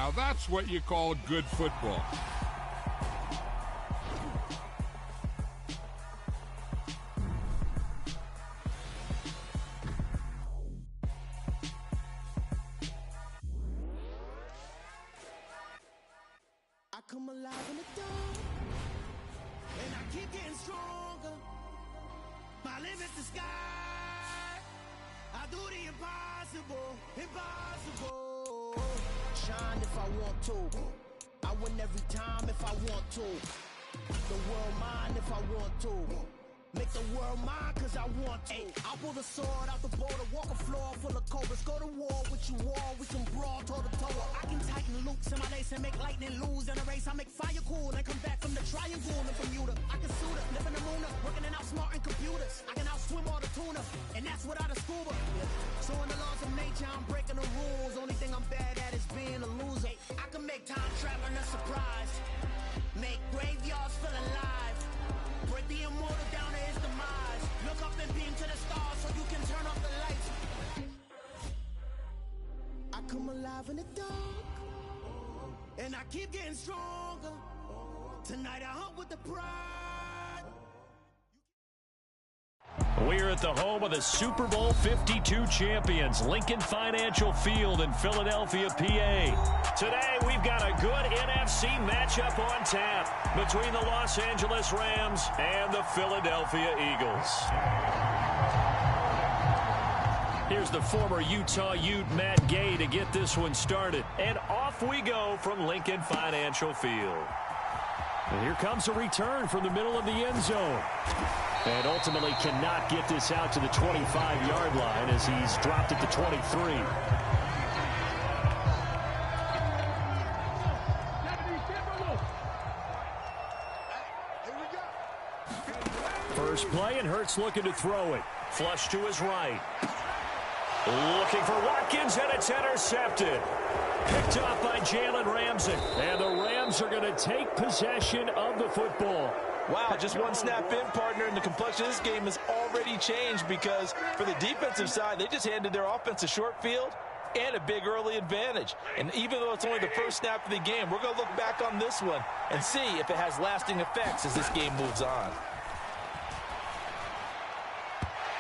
Now that's what you call good football. I come alive in the dark, and I keep getting stronger. My limit's the sky. I do the impossible, impossible. Shine if I want to. I win every time if I want to. The world mine if I want to. Make the world mine cause I want to. I'll pull the sword out the border, walk a floor full of cobras. Go to war with you all, we can brawl toe to toe. I can tighten loops in my lace and make lightning lose in a race. I make fire cool and come back from the triangle in Bermuda. I can suit up, live in the moon, working and outsmarting computers. I can outswim all the tuna, and that's without a scuba. So in the laws of nature, I'm breaking the rules. Only thing I'm bad at is being a loser. I can make time traveling a surprise, make graveyards feel alive, break the immortal down to his demise. Look up and beam to the stars so you can turn off the lights. I come alive in the dark, and I keep getting stronger. Tonight I hunt with the pride. We're at the home of the Super Bowl 52 champions, Lincoln Financial Field in Philadelphia, PA. Today, we've got a good NFC matchup on tap between the Los Angeles Rams and the Philadelphia Eagles. Here's the former Utah Ute, Matt Gay, to get this one started. And off we go from Lincoln Financial Field. And here comes a return from the middle of the end zone. And ultimately cannot get this out to the 25-yard line as he's dropped at the 23. First play, and Hurts looking to throw it. Flush to his right. Looking for Watkins, and it's intercepted. Picked off by Jalen Ramsey. And the Rams are going to take possession of the football. Wow, just one snap in, partner, and the complexion of this game has already changed because for the defensive side, they just handed their offense a short field and a big early advantage. And even though it's only the first snap of the game, we're going to look back on this one and see if it has lasting effects as this game moves on.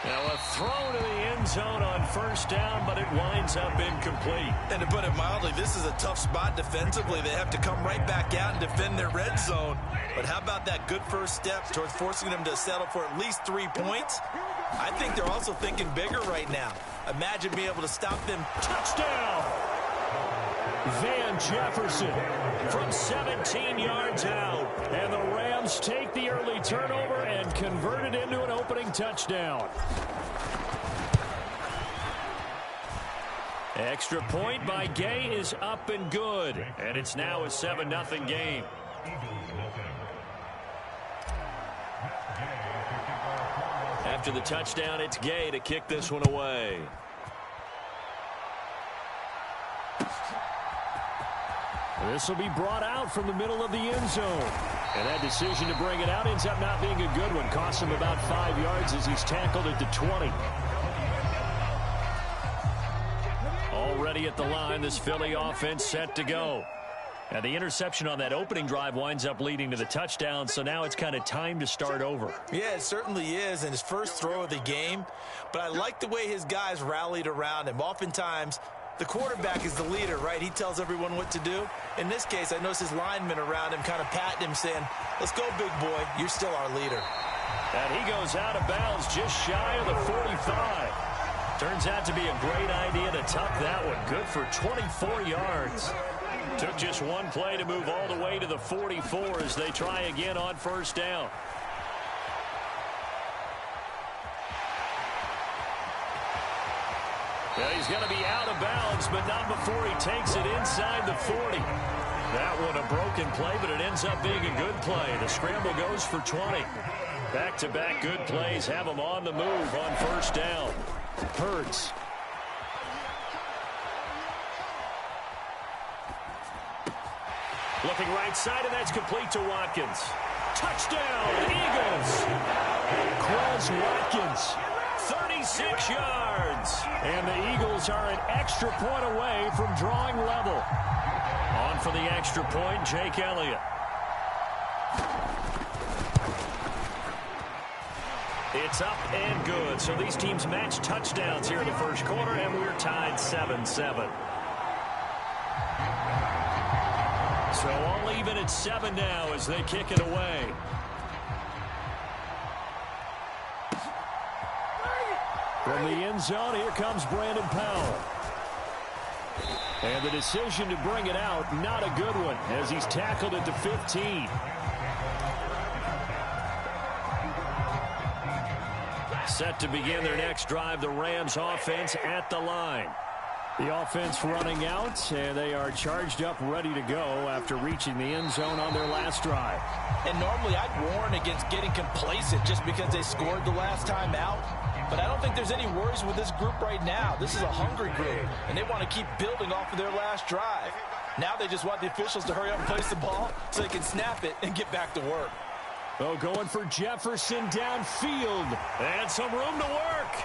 Now a throw to the end zone on first down, but it winds up incomplete. And to put it mildly, this is a tough spot defensively. They have to come right back out and defend their red zone. But how about that good first step towards forcing them to settle for at least 3 points? I think they're also thinking bigger right now. Imagine being able to stop them. Touchdown! Van Jefferson from 17 yards out. And the Rams take the early turnover and convert it into an opening touchdown. Extra point by Gay is up and good. And it's now a 7-0 game. After the touchdown, it's Gay to kick this one away. This will be brought out from the middle of the end zone. And that decision to bring it out ends up not being a good one. Costs him about 5 yards as he's tackled at the 20. Already at the line, this Philly offense set to go. And the interception on that opening drive winds up leading to the touchdown, so now it's kind of time to start over. Yeah, it certainly is, and his first throw of the game. But I like the way his guys rallied around him. Oftentimes, the quarterback is the leader, right? He tells everyone what to do. In this case, I noticed his linemen around him kind of patting him, saying, let's go, big boy. You're still our leader. And he goes out of bounds just shy of the 45. Turns out to be a great idea to tuck that one. Good for 24 yards. Took just one play to move all the way to the 44 as they try again on first down. Well, he's going to be out of bounds, but not before he takes it inside the 40. That one a broken play, but it ends up being a good play. The scramble goes for 20. Back-to-back good plays have him on the move on first down. Hurts. Looking right side, and that's complete to Watkins. Touchdown, Eagles! Quez Watkins, 36 yards. And the Eagles are an extra point away from drawing level. On for the extra point, Jake Elliott. It's up and good. So these teams match touchdowns here in the first quarter, and we're tied 7-7. So all even at 7 now as they kick it away. From the end zone, here comes Brandon Powell. And the decision to bring it out, not a good one, as he's tackled at the 15. Set to begin their next drive, the Rams offense at the line. The offense running out, and they are charged up, ready to go after reaching the end zone on their last drive. And normally I'd warn against getting complacent just because they scored the last time out. But I don't think there's any worries with this group right now. This is a hungry group, and they want to keep building off of their last drive. Now they just want the officials to hurry up and place the ball so they can snap it and get back to work. Oh, going for Jefferson downfield. And some room to work.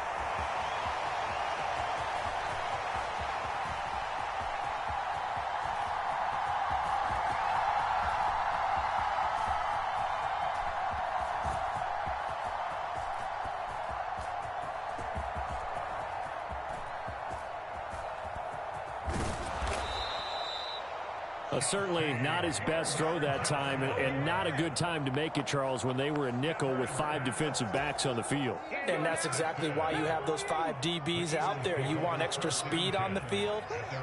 Certainly not his best throw that time, and not a good time to make it, Charles, when they were a nickel with 5 defensive backs on the field. And that's exactly why you have those 5 DBs out there. You want extra speed on the field,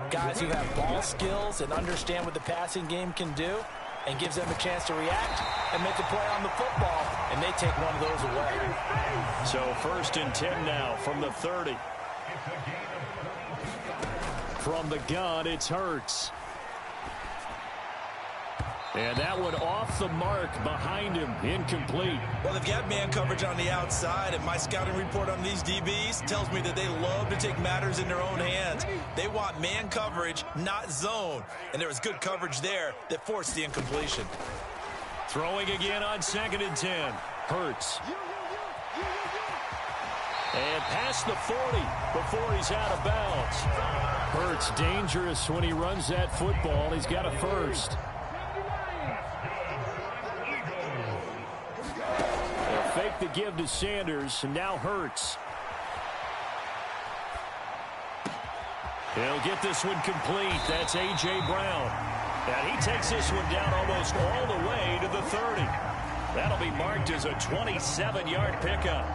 guys who have ball skills and understand what the passing game can do, and gives them a chance to react and make a play on the football, and they take one of those away. So 1st and 10 now from the 30. From the gun, it's Hurts. And that one off the mark behind him, incomplete. Well, they've got man coverage on the outside, and my scouting report on these DBs tells me that they love to take matters in their own hands. They want man coverage, not zone. And there was good coverage there that forced the incompletion. Throwing again on 2nd and 10. Hurts. And past the 40 before he's out of bounds. Hurts dangerous when he runs that football. He's got a first. Fake the give to Sanders, and now Hurts. He'll get this one complete. That's A.J. Brown. And he takes this one down almost all the way to the 30. That'll be marked as a 27-yard pickup.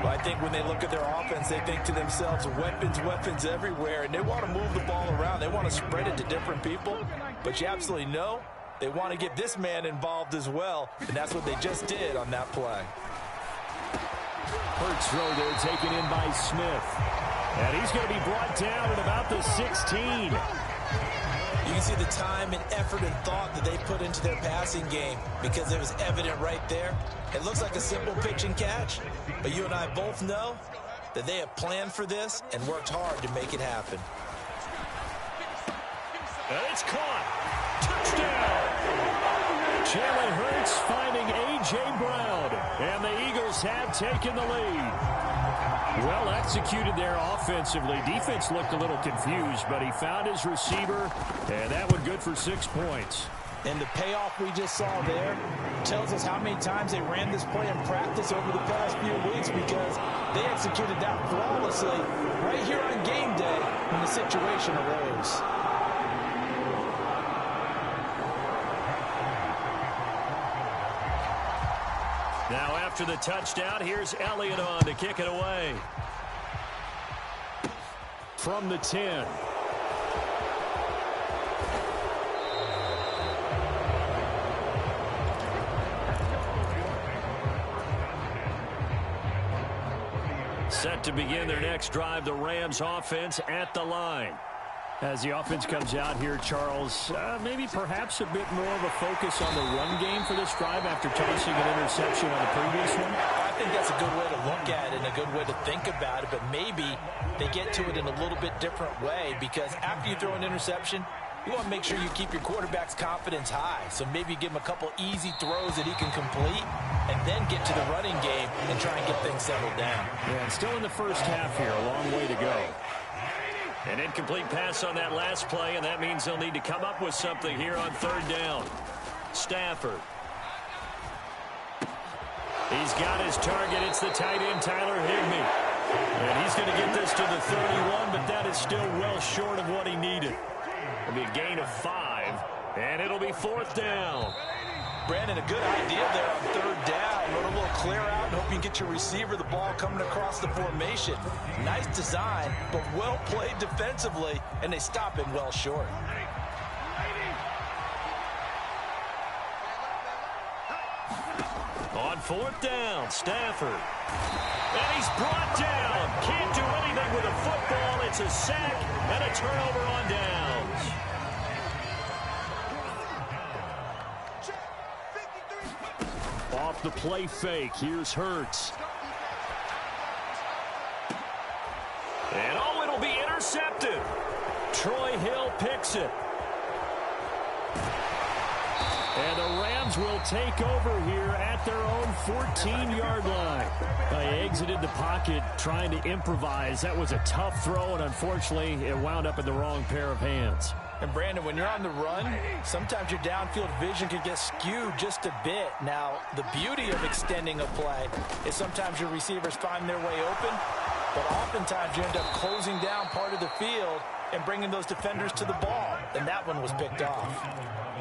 Well, I think when they look at their offense, they think to themselves, weapons, weapons everywhere, and they want to move the ball around. They want to spread it to different people, but you absolutely know they want to get this man involved as well, and that's what they just did on that play. Hurts throw there taken in by Smith. And he's going to be brought down at about the 16. You can see the time and effort and thought that they put into their passing game because it was evident right there. It looks like a simple pitch and catch, but you and I both know that they have planned for this and worked hard to make it happen. And it's caught. Touchdown. Jalen Hurts finding A.J. Brown, and the Eagles have taken the lead. Well executed there offensively. Defense looked a little confused, but he found his receiver, and that one good for 6 points. And the payoff we just saw there tells us how many times they ran this play in practice over the past few weeks, because they executed that flawlessly right here on game day when the situation arose. Now after the touchdown, here's Elliott on to kick it away. From the 10. Set to begin their next drive, the Rams offense at the line. As the offense comes out here, Charles, maybe perhaps a bit more of a focus on the run game for this drive after tossing an interception on the previous one? I think that's a good way to look at it and a good way to think about it, but maybe they get to it in a little bit different way, because after you throw an interception, you want to make sure you keep your quarterback's confidence high. So maybe give him a couple easy throws that he can complete and then get to the running game and try and get things settled down. Yeah, and still in the first half here, a long way to go. An incomplete pass on that last play, and that means they'll need to come up with something here on third down. Stafford. He's got his target. It's the tight end, Tyler Higbee. And he's going to get this to the 31, but that is still well short of what he needed. It'll be a gain of 5, and it'll be fourth down. Brandon, a good idea there on third down. Run a little clear out and hope you can get your receiver the ball coming across the formation. Nice design, but well played defensively, and they stop him well short. On fourth down, Stafford. And he's brought down. Can't do anything with a football. It's a sack and a turnover on downs. Off the play fake, here's Hurts. And oh, it'll be intercepted. Troy Hill picks it. And the Rams will take over here at their own 14-yard line. They exited the pocket trying to improvise. That was a tough throw, and unfortunately, it wound up in the wrong pair of hands. And Brandon, when you're on the run, sometimes your downfield vision can get skewed just a bit. Now, the beauty of extending a play is sometimes your receivers find their way open, but oftentimes you end up closing down part of the field and bringing those defenders to the ball. And that one was picked off.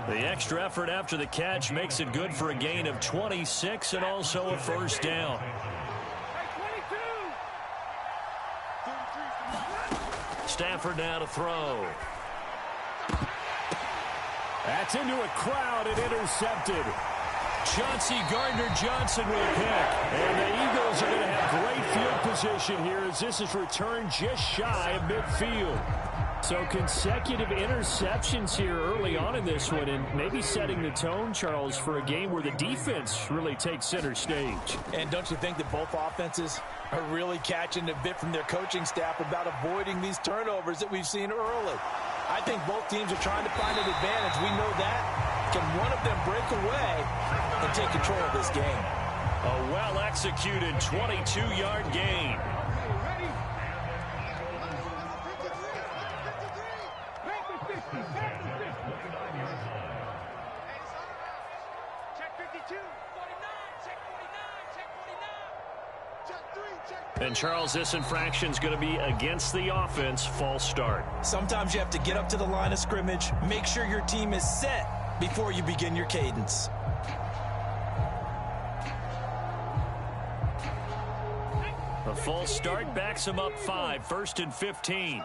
The extra effort after the catch makes it good for a gain of 26 and also a first down. Stafford now to throw. That's into a crowd and intercepted. Chauncey Gardner-Johnson with a pick. And the Eagles are going to have great field position here as this is returned just shy of midfield. So consecutive interceptions here early on in this one, and maybe setting the tone, Charles, for a game where the defense really takes center stage. And don't you think that both offenses are really catching a bit from their coaching staff about avoiding these turnovers that we've seen early? I think both teams are trying to find an advantage. We know that. Can one of them break away and take control of this game? A well-executed 22-yard gain. And, Charles, this infraction's going to be against the offense. False start. Sometimes you have to get up to the line of scrimmage, make sure your team is set before you begin your cadence. A false start backs him up 5, 1st and 15.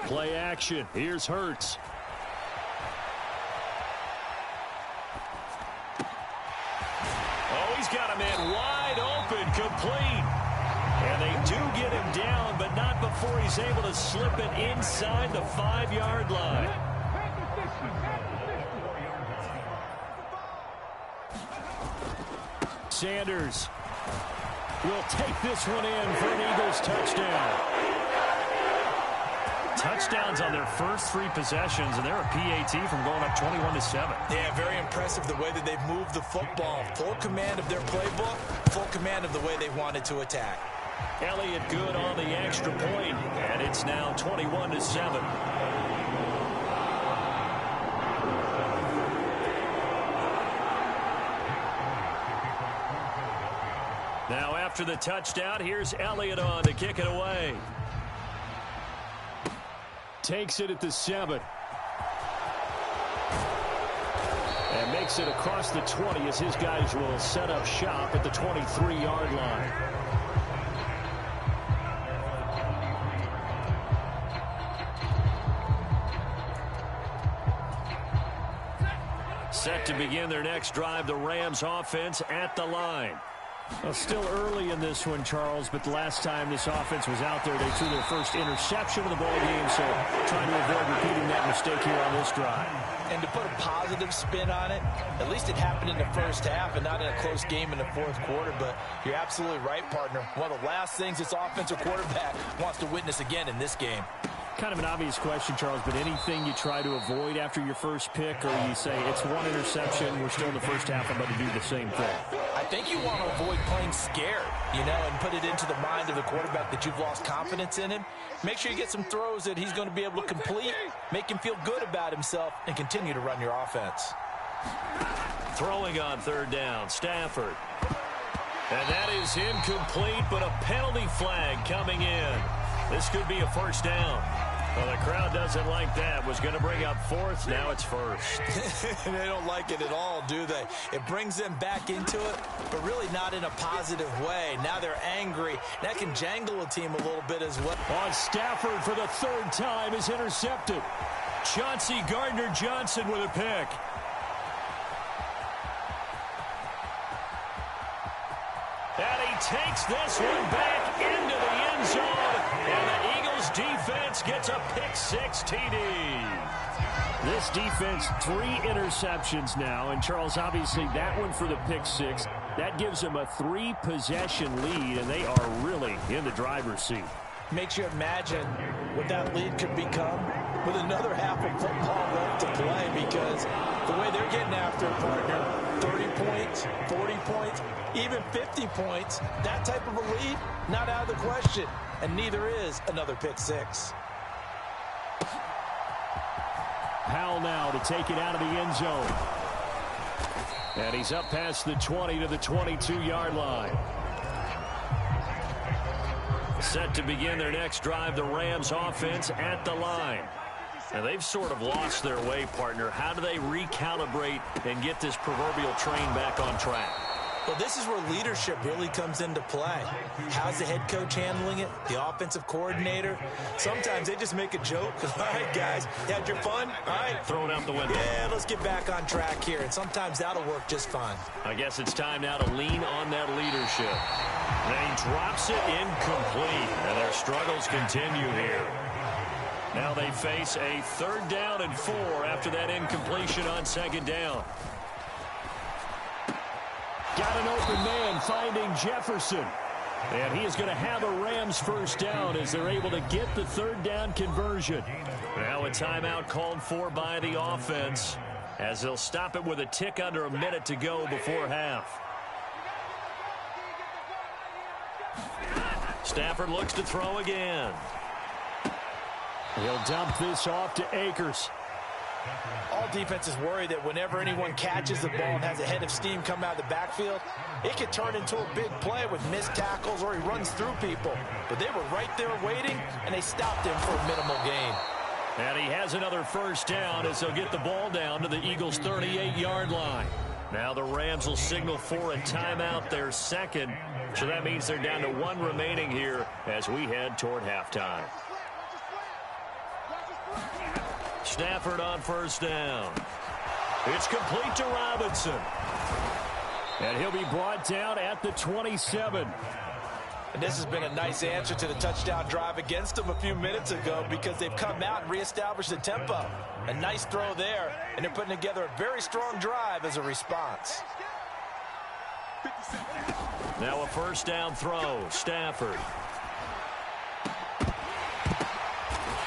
Play action. Here's Hurts. Oh, he's got a man wide open, complete. And they do get him down, but not before he's able to slip it inside the 5-yard line. Sanders will take this one in for an Eagles touchdown. Touchdowns on their first 3 possessions, and they're a PAT from going up 21-7. Yeah, very impressive the way that they've moved the football. Full command of their playbook, full command of the way they wanted to attack. Elliott good on the extra point, and it's now 21-7. Now after the touchdown, here's Elliott on to kick it away. Takes it at the 7. And makes it across the 20 as his guys will set up shop at the 23-yard line. Set to begin their next drive, the Rams offense at the line. Well, still early in this one, Charles, but the last time this offense was out there, they threw their first interception of the ball game, so trying to avoid repeating that mistake here on this drive. And to put a positive spin on it, at least it happened in the first half and not in a close game in the fourth quarter, but you're absolutely right, partner. One of the last things this offensive quarterback wants to witness again in this game. Kind of an obvious question, Charles, but anything you try to avoid after your first pick, or you say it's one interception, we're still in the first half, I'm about to do the same thing? I think you want to avoid playing scared, and put it into the mind of the quarterback that you've lost confidence in him. Make sure you get some throws that he's going to be able to complete, make him feel good about himself, and continue to run your offense. Throwing on third down, Stafford. And that is incomplete, but a penalty flag coming in. This could be a first down. Well, the crowd doesn't like that. Was going to bring up fourth. Now it's first. They don't like it at all, do they? It brings them back into it, but really not in a positive way. Now they're angry. That can jangle a team a little bit as well. On Stafford for the third time is intercepted. Chauncey Gardner-Johnson with a pick. And he takes this one back into the end zone. And the Eagles defense gets a pick-6 TD. This defense, 3 interceptions now. And, Charles, obviously that one for the pick-6. That gives them a 3-possession lead, and they are really in the driver's seat. Makes you imagine what that lead could become with another half of football left to play, because the way they're getting after it, partner, 30 points, 40 points, even 50 points, that type of a lead, not out of the question, and neither is another pick-6. Powell now to take it out of the end zone. And he's up past the 20 to the 22-yard line. Set to begin their next drive, the Rams offense at the line. And they've sort of lost their way, partner. How do they recalibrate and get this proverbial train back on track? Well, this is where leadership really comes into play. How's the head coach handling it? The offensive coordinator? Sometimes they just make a joke. All right, guys, you had your fun? All right. Throw it out the window. Yeah, let's get back on track here. And sometimes that'll work just fine. I guess it's time now to lean on that leadership. And he drops it incomplete. And their struggles continue here. Now they face a 3rd down and 4 after that incompletion on 2nd down. Got an open man finding Jefferson. And he is going to have a Rams first down as they're able to get the 3rd down conversion. Now a timeout called for by the offense as they'll stop it with a tick under a minute to go before half. Stafford looks to throw again. He'll dump this off to Akers. All defenses worry that whenever anyone catches the ball and has a head of steam come out of the backfield, it could turn into a big play with missed tackles or he runs through people. But they were right there waiting, and they stopped him for a minimal gain. And he has another first down as they'll get the ball down to the Eagles' 38-yard line. Now the Rams will signal for a timeout, their second. So that means they're down to 1 remaining here as we head toward halftime. Stafford on first down. It's complete to Robinson. And he'll be brought down at the 27. And this has been a nice answer to the touchdown drive against them a few minutes ago, because they've come out and reestablished the tempo. A nice throw there, and they're putting together a very strong drive as a response. Now a first down throw. Stafford.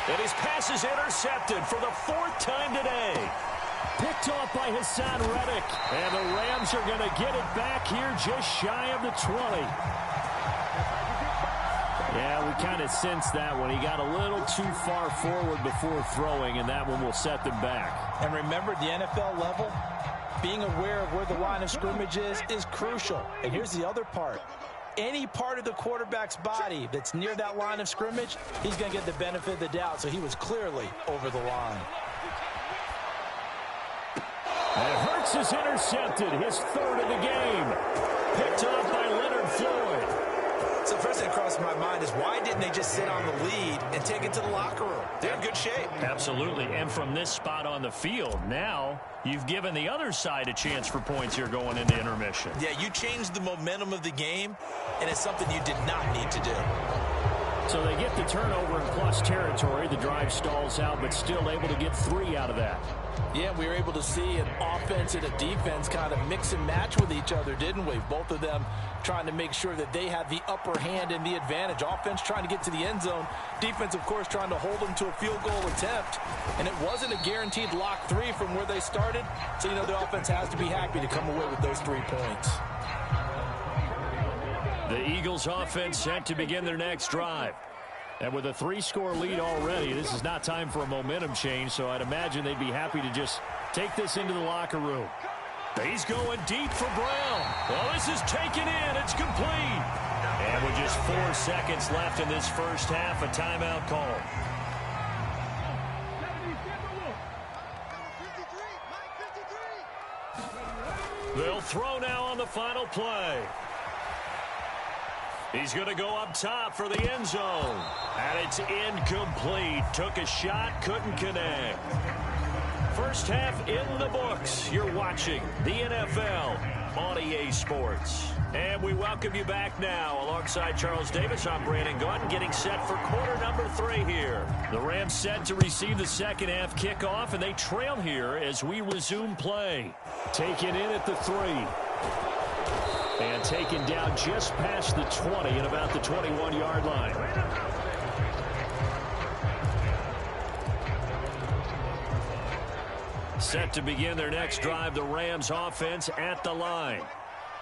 And his pass is intercepted for the 4th time today. Picked off by Hassan Reddick. And the Rams are going to get it back here just shy of the 20. Yeah, we kind of sensed that one. He got a little too far forward before throwing, and that one will set them back. And remember, the NFL level, being aware of where the line of scrimmage is crucial. And here's the other part. Any part of the quarterback's body that's near that line of scrimmage, he's going to get the benefit of the doubt. So he was clearly over the line. And Hurts is intercepted, his 3rd of the game. Picked off by Leonard Floyd. So first thing that crossed my mind is, why didn't they just sit on the lead and take it to the locker room? They're in good shape. Absolutely. And from this spot on the field, now you've given the other side a chance for points here going into intermission. Yeah, you changed the momentum of the game, and it's something you did not need to do. So they get the turnover in plus territory. The drive stalls out, but still able to get 3 out of that. Yeah, we were able to see an offense and a defense kind of mix and match with each other, didn't we? Both of them trying to make sure that they had the upper hand and the advantage. Offense trying to get to the end zone. Defense, of course, trying to hold them to a field goal attempt. And it wasn't a guaranteed lock 3 from where they started. So, the offense has to be happy to come away with those 3 points. The Eagles offense set to begin their next drive. And with a 3-score lead already, this is not time for a momentum change, so I'd imagine they'd be happy to just take this into the locker room. He's going deep for Brown. Well, this is taken in. It's complete. And with just 4 seconds left in this first half, a timeout call. They'll throw now on the final play. He's going to go up top for the end zone. And it's incomplete. Took a shot, couldn't connect. First half in the books. You're watching the NFL on EA Sports. And we welcome you back now. Alongside Charles Davis, I'm Brandon Gunn, getting set for quarter number 3 here. The Rams set to receive the second half kickoff, and they trail here as we resume play. Taken in at the 3. And taken down just past the 20 at about the 21-yard line. Set to begin their next drive, the Rams offense at the line.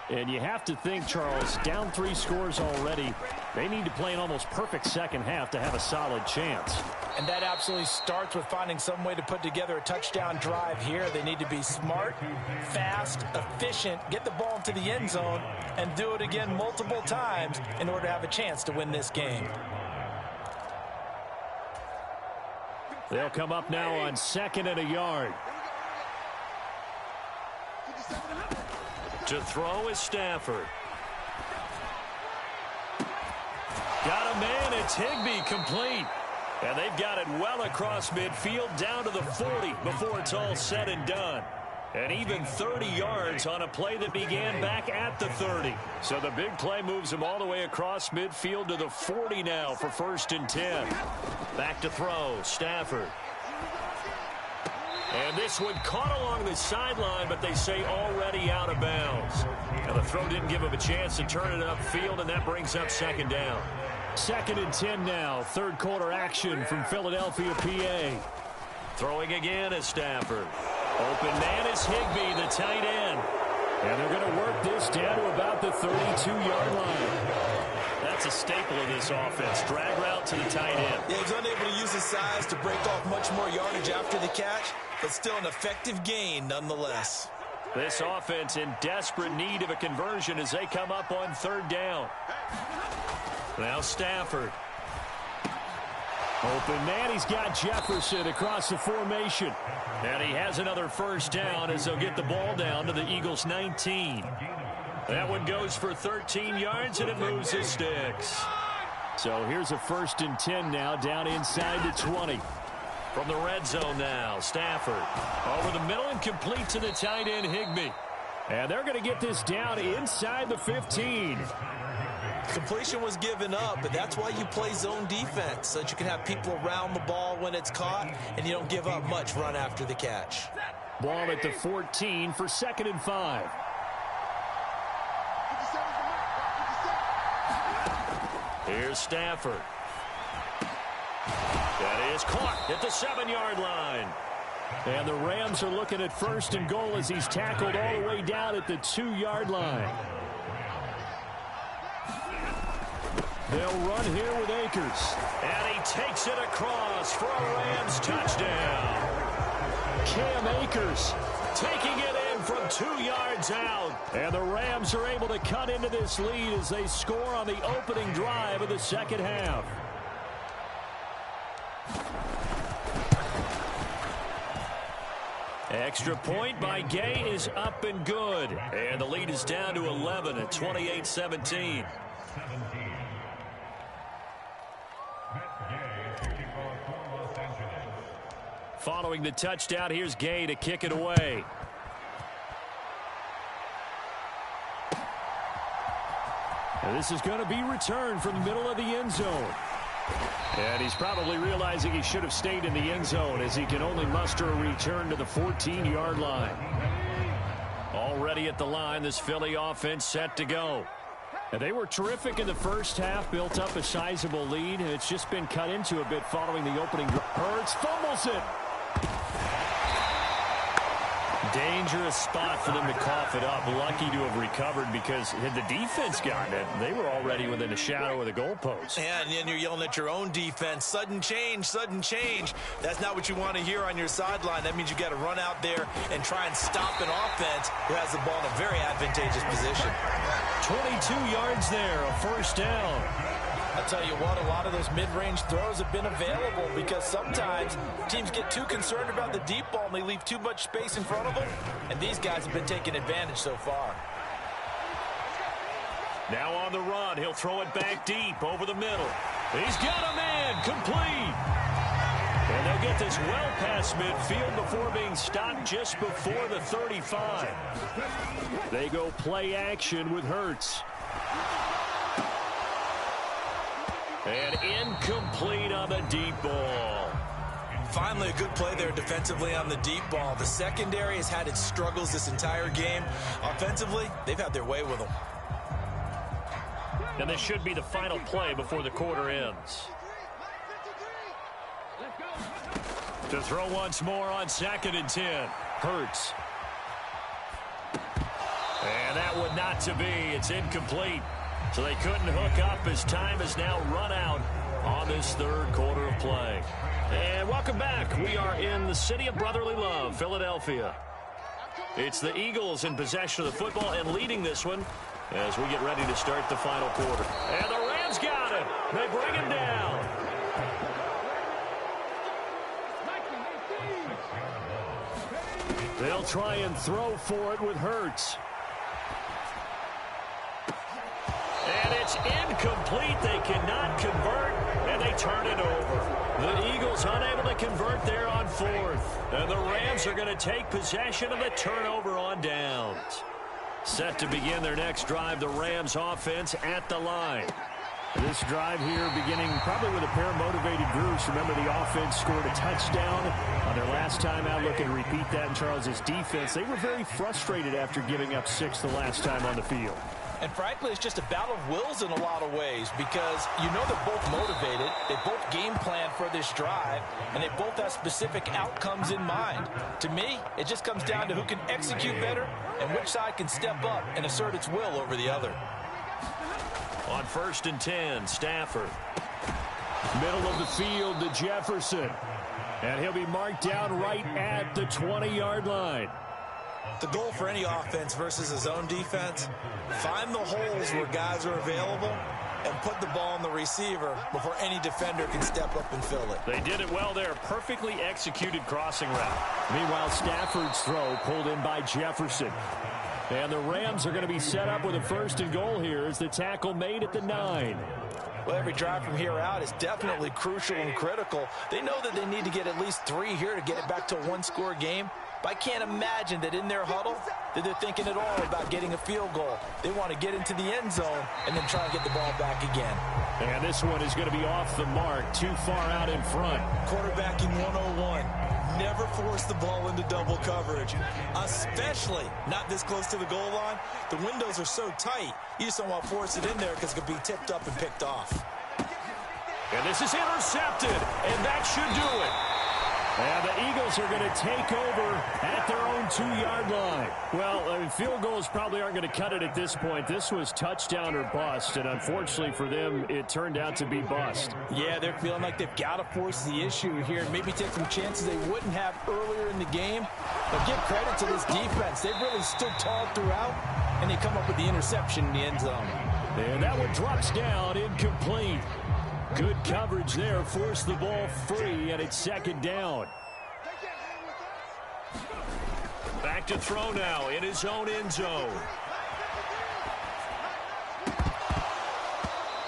And you have to think, Charles, down 3 scores already. They need to play an almost perfect second half to have a solid chance. And that absolutely starts with finding some way to put together a touchdown drive here. They need to be smart, fast, efficient, get the ball into the end zone, and do it again multiple times in order to have a chance to win this game. They'll come up now on 2nd and a yard. To throw is Stafford. Got a man, it's Higbee, complete. And they've got it well across midfield down to the 40 before it's all said and done. And even 30 yards on a play that began back at the 30. So the big play moves them all the way across midfield to the 40 now for 1st and 10. Back to throw, Stafford. And this one caught along the sideline, but they say already out of bounds. And the throw didn't give him a chance to turn it upfield, and that brings up 2nd down. 2nd and 10 now. 3rd quarter action from Philadelphia, PA. Throwing again is Stafford. Open man is Higbee, the tight end. And they're going to work this down to about the 32-yard line. That's a staple of this offense. Drag route to the tight end. Yeah, he's unable to use his size to break off much more yardage after the catch, but still an effective gain nonetheless. This offense in desperate need of a conversion as they come up on 3rd down. Now Stafford. Open man, he's got Jefferson across the formation. And he has another 1st down as they'll get the ball down to the Eagles' 19. That one goes for 13 yards, and it moves the sticks. So here's a 1st and 10 now, down inside the 20. From the red zone now, Stafford. Over the middle and complete to the tight end, Higbee. And they're going to get this down inside the 15. Completion was given up, but that's why you play zone defense, so that you can have people around the ball when it's caught, and you don't give up much run after the catch. Ball at the 14 for 2nd and 5. Here's Stafford. That is caught at the 7-yard line. And the Rams are looking at 1st and goal as he's tackled all the way down at the 2-yard line. They'll run here with Akers. And he takes it across for a Rams touchdown. Cam Akers taking it in from 2 yards out. And the Rams are able to cut into this lead as they score on the opening drive of the second half. Extra point by Gay is up and good. And the lead is down to 11 at 28-17. Following the touchdown, here's Gay to kick it away. And this is going to be returned from the middle of the end zone. And he's probably realizing he should have stayed in the end zone as he can only muster a return to the 14-yard line. Already at the line, this Philly offense set to go. And they were terrific in the first half, built up a sizable lead. It's just been cut into a bit following the opening. Hurts fumbles it. Dangerous spot for them to cough it up. Lucky to have recovered because had the defense gotten it, they were already within a shadow of the goalpost. Yeah, and then you're yelling at your own defense. Sudden change, sudden change. That's not what you want to hear on your sideline. That means you got to run out there and try and stop an offense who has the ball in a very advantageous position. 22 yards there, a first down. I'll tell you what, a lot of those mid-range throws have been available because sometimes teams get too concerned about the deep ball and they leave too much space in front of them, and these guys have been taking advantage so far. Now on the run, he'll throw it back deep over the middle. He's got a man, complete. And they'll get this well past midfield before being stopped just before the 35. They go play action with Hurts. And incomplete on the deep ball. Finally, a good play there defensively on the deep ball. The secondary has had its struggles this entire game. Offensively, they've had their way with them. And this should be the final play before the quarter ends. To throw once more on 2nd and 10. Hurts. And that would not to be. It's incomplete. So they couldn't hook up as time has now run out on this third quarter of play. And welcome back. We are in the city of brotherly love, Philadelphia. It's the Eagles in possession of the football and leading this one as we get ready to start the final quarter. And the Rams got it. They bring him down. They'll try and throw for it with Hurts. And it's incomplete. They cannot convert, and they turn it over. The Eagles unable to convert there on 4th. And the Rams are going to take possession of the turnover on downs. Set to begin their next drive, the Rams offense at the line. This drive here beginning probably with a pair of motivated groups. Remember, the offense scored a touchdown on their last time out. Looking to repeat that in Charles's defense. They were very frustrated after giving up 6 the last time on the field. And frankly, it's just a battle of wills in a lot of ways because you know they're both motivated. They both game plan for this drive, and they both have specific outcomes in mind. To me, it just comes down to who can execute better and which side can step up and assert its will over the other. On 1st and 10, Stafford. Middle of the field to Jefferson. And he'll be marked down right at the 20-yard line. The goal for any offense versus his own defense, find the holes where guys are available and put the ball on the receiver before any defender can step up and fill it. They did it well there. Perfectly executed crossing route. Meanwhile, Stafford's throw pulled in by Jefferson. And the Rams are going to be set up with a 1st and goal here as the tackle made at the 9. Well, every drive from here out is definitely crucial and critical. They know that they need to get at least 3 here to get it back to a one-score game. But I can't imagine that in their huddle that they're thinking at all about getting a field goal. They want to get into the end zone and then try and get the ball back again. And this one is going to be off the mark, too far out in front. Quarterbacking 101. Never force the ball into double coverage, especially not this close to the goal line. The windows are so tight, you just don't want to force it in there because it could be tipped up and picked off. And this is intercepted, and that should do it. And the Eagles are going to take over at their own 2-yard line. Well, field goals probably aren't going to cut it at this point. This was touchdown or bust, and unfortunately for them, it turned out to be bust. Yeah, they're feeling like they've got to force the issue here and maybe take some chances they wouldn't have earlier in the game. But give credit to this defense. They've really stood tall throughout, and they come up with the interception in the end zone. And that one drops down, incomplete. Good coverage there, forced the ball free, and it's 2nd down. Back to throw now in his own end zone.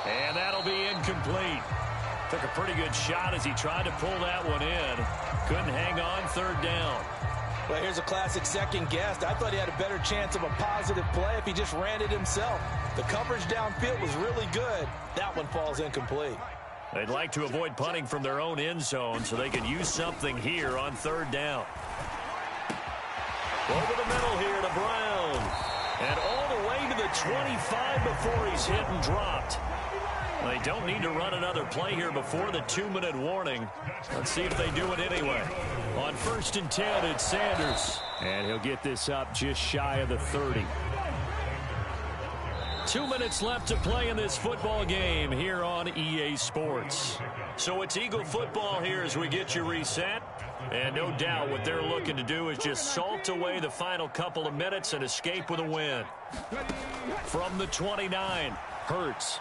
And that'll be incomplete. Took a pretty good shot as he tried to pull that one in. Couldn't hang on, 3rd down. Well, here's a classic second guess. I thought he had a better chance of a positive play if he just ran it himself. The coverage downfield was really good. That one falls incomplete. They'd like to avoid punting from their own end zone so they can use something here on 3rd down. Over the middle here to Brown. And all the way to the 25 before he's hit and dropped. They don't need to run another play here before the 2-minute warning. Let's see if they do it anyway. On 1st and 10, it's Sanders. And he'll get this up just shy of the 30. 2 minutes left to play in this football game here on EA Sports. So it's Eagle football here as we get you reset. And no doubt what they're looking to do is just salt away the final couple of minutes and escape with a win. From the 29, Hurts.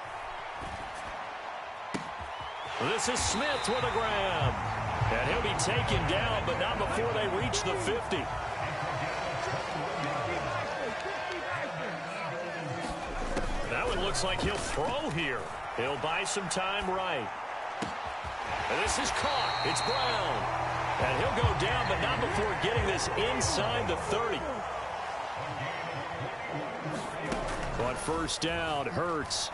This is Smith with a grab. And he'll be taken down, but not before they reach the 50. That one looks like he'll throw here. He'll buy some time right. And this is caught. It's Brown. And he'll go down, but not before getting this inside the 30. On 1st down, Hurts.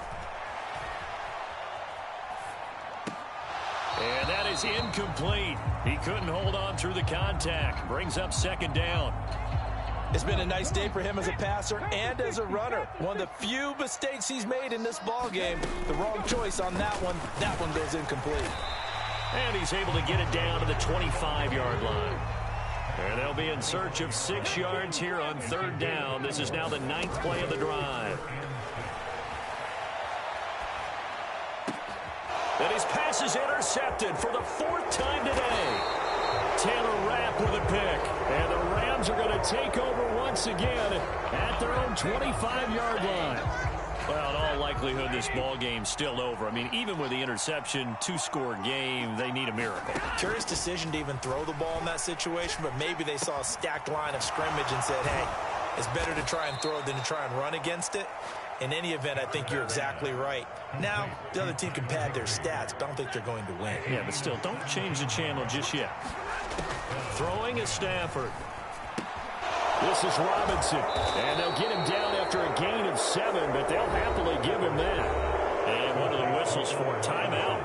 And that is incomplete. He couldn't hold on through the contact. Brings up 2nd down. It's been a nice day for him as a passer and as a runner. One of the few mistakes he's made in this ball game. The wrong choice on that one. That one goes incomplete. And he's able to get it down to the 25-yard line. And they'll be in search of 6 yards here on 3rd down. This is now the 9th play of the drive. And his pass is intercepted for the 4th time today. Taylor Rapp with a pick. And the Rams are going to take over once again at their own 25-yard line. Well, in all likelihood, this ball game's still over. I mean, even with the interception, 2-score game, they need a miracle. Curious decision to even throw the ball in that situation, but maybe they saw a stacked line of scrimmage and said, hey, it's better to try and throw than to try and run against it. In any event, I think you're exactly right. Now, the other team can pad their stats, but I don't think they're going to win. Yeah, but still, don't change the channel just yet. Throwing is Stafford. This is Robinson. And they'll get him down after a gain of 7, but they'll happily give him that. And one of the whistles for timeout.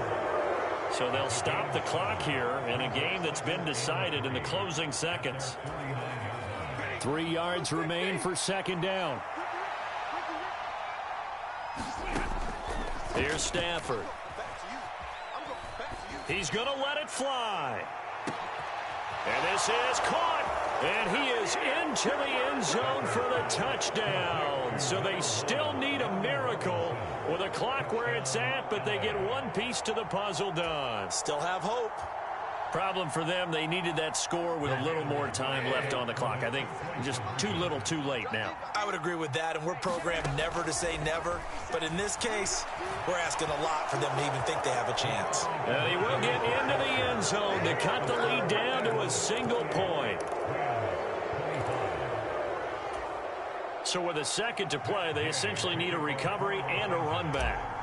So they'll stop the clock here in a game that's been decided in the closing seconds. 3 yards remain for 2nd down. Here's Stafford. He's going to let it fly. And this is caught. And he is into the end zone for the touchdown. So they still need a miracle with a clock where it's at, but they get one piece to the puzzle done. Still have hope. Problem for them, they needed that score with a little more time left on the clock. I think just too little too late now. I would agree with that, and we're programmed never to say never. But in this case, we're asking a lot for them to even think they have a chance. And he will get into the end zone to cut the lead down to a single point. So with a second to play, they essentially need a recovery and a run back.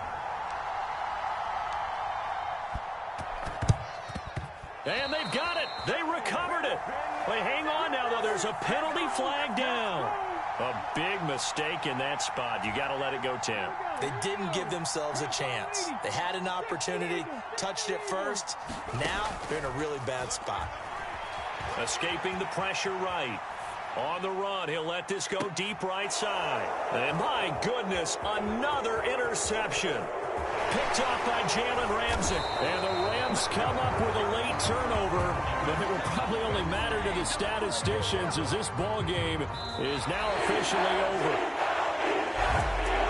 And they've got it. They recovered it. They hang on now, though. There's a penalty flag down. A big mistake in that spot. You got to let it go, Tim. They didn't give themselves a chance. They had an opportunity, touched it first. Now they're in a really bad spot. Escaping the pressure right. On the run, he'll let this go deep right side. And my goodness, another interception. Picked off by Jalen Ramsey. And the Rams come up with a late turnover, but it will probably only matter to the statisticians as this ball game is now officially over.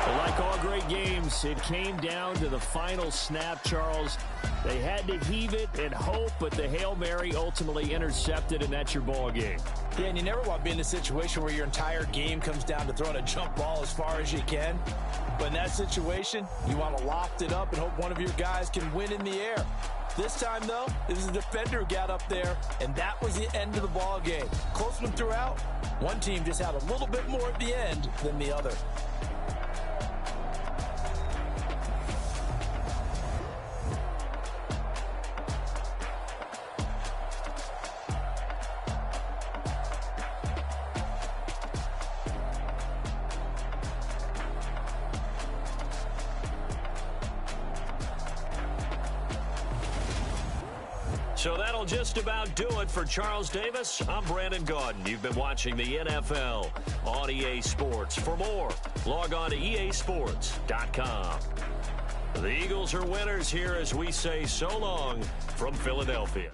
But like all great games, it came down to the final snap, Charles. They had to heave it and hope, but the Hail Mary ultimately intercepted, and that's your ball game. Yeah, and you never want to be in a situation where your entire game comes down to throwing a jump ball as far as you can. But in that situation, you want to loft it up and hope one of your guys can win in the air. This time, though, it was the defender who got up there, and that was the end of the ball game. Close one throughout. One team just had a little bit more at the end than the other. So that'll just about do it for Charles Davis. I'm Brandon Gaudin. You've been watching the NFL on EA Sports. For more, log on to easports.com. The Eagles are winners here as we say so long from Philadelphia.